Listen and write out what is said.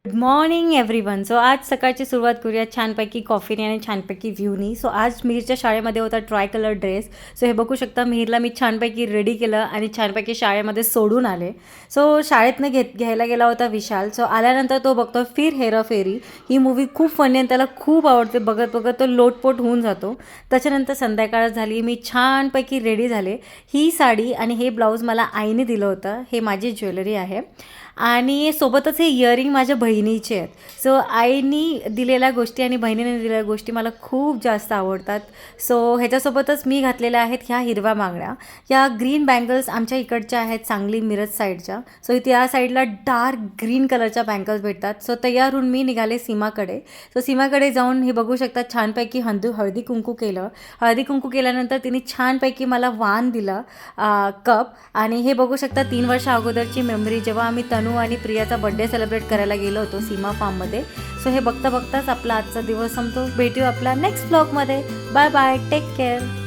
Good morning everyone. So आज सकाळची सुरुवात करूया छानपैकी कॉफीने आणि छानपैकी व्ह्यूनी. सो आज मिहीरच्या शाळेमध्ये होता ट्राय कलर ड्रेस. सो हे बघू शकता, मिहीरला मी छानपैकी रेडी केलं आणि छानपैकी शाळेमध्ये सोडून आले. सो शाळेतनं घ्यायला गेला होता विशाल. सो आल्यानंतर तो बघतो फिर हेराफेरी. ही मूवी खूप फनी आणि त्याला खूप आवडते. बघत बघत तो लोटपोट होऊन जातो. त्याच्यानंतर संध्याकाळ झाली, मी छानपैकी रेडी झाले. ही साडी आणि हे ब्लाऊज मला आईने दिलं होतं. हे माझी ज्वेलरी आहे आणि सोबतच हे इयरिंग माझ्या बहिणीचे आहेत. सो आईनी दिलेल्या गोष्टी आणि बहिणीने दिलेल्या गोष्टी मला खूप जास्त आवडतात. सो ह्याच्यासोबतच मी घातलेल्या आहेत ह्या हिरव्या बांगड्या. या ग्रीन बँगल्स आमच्या इकडच्या आहेत, सांगली मिरज साईडच्या. सो इथे या साईडला डार्क ग्रीन कलरच्या बँगल्स भेटतात. सो तयार होऊन मी निघाले सीमाकडे. सो सीमाकडे जाऊन हे बघू शकता, छानपैकी हळदी कुंकू केलं. हळदी कुंकू केल्यानंतर तिने छानपैकी मला वाण दिलं, कप. आणि हे बघू शकता 3 वर्ष अगोदरची मेमरी, जेव्हा आम्ही तनू आणि प्रियाचा बर्थडे सेलिब्रेट करायला गेलो होतो सीमा फार्ममध्ये. सो हे बघता बघताच आपला आजचा दिवस संपतो. भेटू आपल्या नेक्स्ट ब्लॉगमध्ये. Bye bye, take care.